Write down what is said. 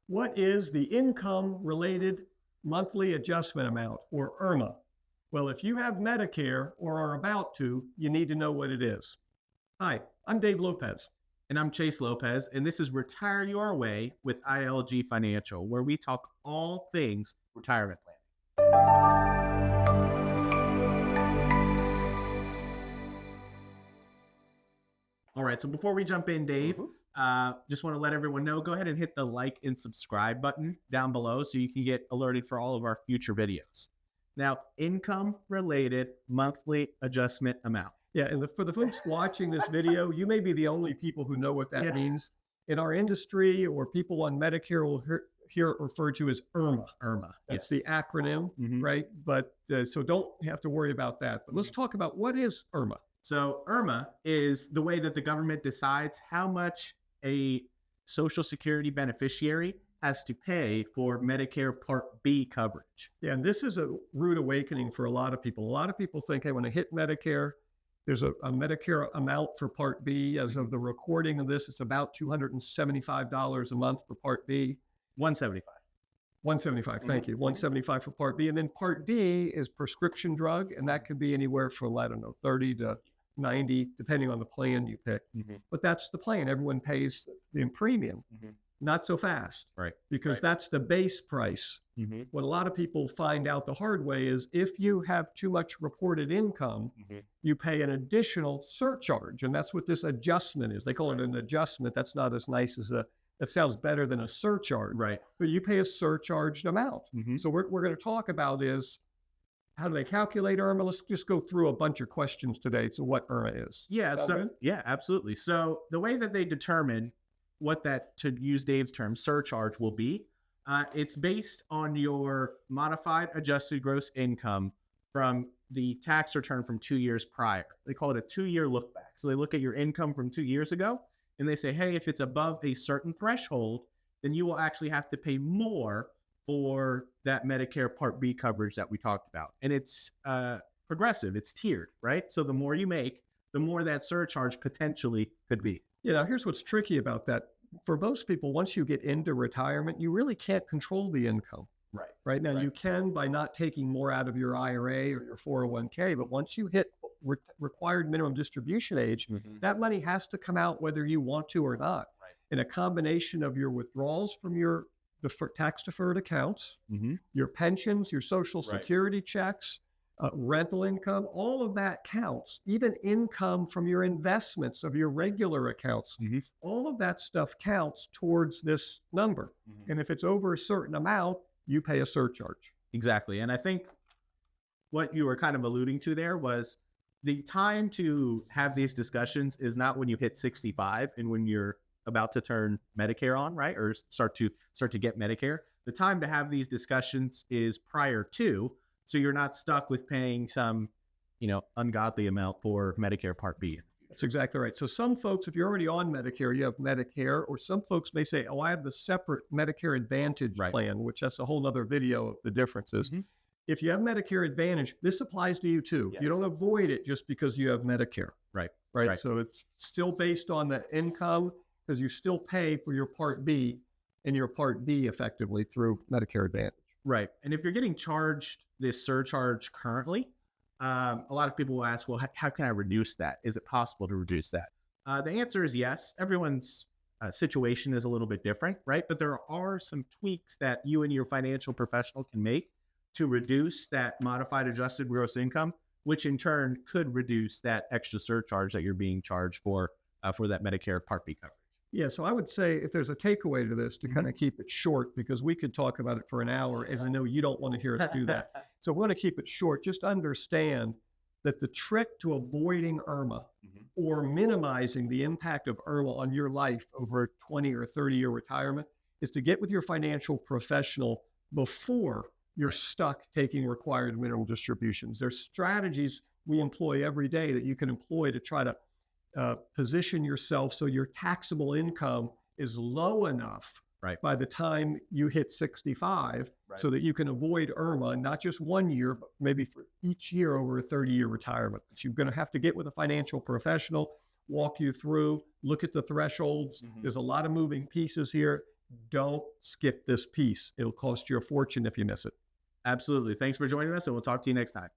What is the income-related monthly adjustment amount, or IRMAA? Well, if you have Medicare or are about to, you need to know what it is. Hi, I'm Dave Lopez. And I'm Chase Lopez, and this is Retire Your Way with ILG Financial, where we talk all things retirement planning. All right, so before we jump in, Dave, just want to let everyone know, go ahead and hit the like and subscribe button down below so you can get alerted for all of our future videos. Now, income-related monthly adjustment amount. Yeah, and for the folks watching this video, you may be the only people who know what that means. In our industry, or people on Medicare will hear it referred to as IRMAA. IRMAA. That's the acronym, right? But so don't have to worry about that. But let's talk about what is IRMAA. So IRMAA is the way that the government decides how much a Social Security beneficiary has to pay for Medicare Part B coverage. Yeah, and this is a rude awakening for a lot of people. A lot of people think, hey, when I hit Medicare, there's a Medicare amount for Part B. As of the recording of this, it's about $275 a month for Part B. $175. $175, thank you. $175 for Part B. And then Part D is prescription drug, and that could be anywhere from, I don't know, 30 to 90, depending on the plan you pick. But that's the plan. Everyone pays the premium. Not so fast, right? Because that's the base price. What a lot of people find out the hard way is if you have too much reported income, you pay an additional surcharge. And that's what this adjustment is. They call it an adjustment. That's not as nice as that sounds better than a surcharge. Right. But you pay a surcharged amount. So we're going to talk about is, how do they calculate IRMAA? Let's just go through a bunch of questions today. So what IRMAA is. Yeah, yeah, absolutely. So the way that they determine what that, to use Dave's term, surcharge will be, it's based on your modified adjusted gross income from the tax return from 2 years prior. They call it a 2-year look back. So they look at your income from 2 years ago and they say, hey, if it's above a certain threshold, then you will actually have to pay more for that Medicare Part B coverage that we talked about. And it's progressive, it's tiered, right? So the more you make, the more that surcharge potentially could be. You know, here's what's tricky about that. For most people, once you get into retirement, you really can't control the income. Right now, you can by not taking more out of your IRA or your 401k, but once you hit required minimum distribution age, that money has to come out whether you want to or not. In a combination of your withdrawals from your tax-deferred accounts, your pensions, your Social Security checks, rental income, all of that counts. Even income from your investments of your regular accounts, all of that stuff counts towards this number. And if it's over a certain amount, you pay a surcharge. Exactly. And I think what you were kind of alluding to there was the time to have these discussions is not when you hit 65 and when you're about to turn Medicare on, right? Or start to get Medicare. The time to have these discussions is prior to, so you're not stuck with paying some, ungodly amount for Medicare Part B. That's exactly right. So some folks, if you're already on Medicare, you have Medicare, or some folks may say, oh, I have the separate Medicare Advantage plan, which that's a whole nother video of the differences. If you have Medicare Advantage, this applies to you too. You don't avoid it just because you have Medicare. Right. So it's still based on the income because you still pay for your Part B and your Part D effectively through Medicare Advantage. Right. And if you're getting charged this surcharge currently, a lot of people will ask, well, how can I reduce that? Is it possible to reduce that? The answer is yes. Everyone's situation is a little bit different, right? But there are some tweaks that you and your financial professional can make to reduce that modified adjusted gross income, which in turn could reduce that extra surcharge that you're being charged for that Medicare Part B coverage. Yeah, so I would say if there's a takeaway to this, to kind of keep it short, because we could talk about it for an hour, as I know you don't want to hear us do that. So we want to keep it short. Just understand that the trick to avoiding IRMAA or minimizing the impact of IRMAA on your life over a 20 or 30-year retirement is to get with your financial professional before you're stuck taking required minimum distributions. There's strategies we employ every day that you can employ to try to position yourself so your taxable income is low enough by the time you hit 65 so that you can avoid IRMAA, not just 1 year, but maybe for each year over a 30-year retirement. But you're going to have to get with a financial professional, walk you through, look at the thresholds. There's a lot of moving pieces here. Don't skip this piece. It'll cost you a fortune if you miss it. Absolutely. Thanks for joining us, and we'll talk to you next time.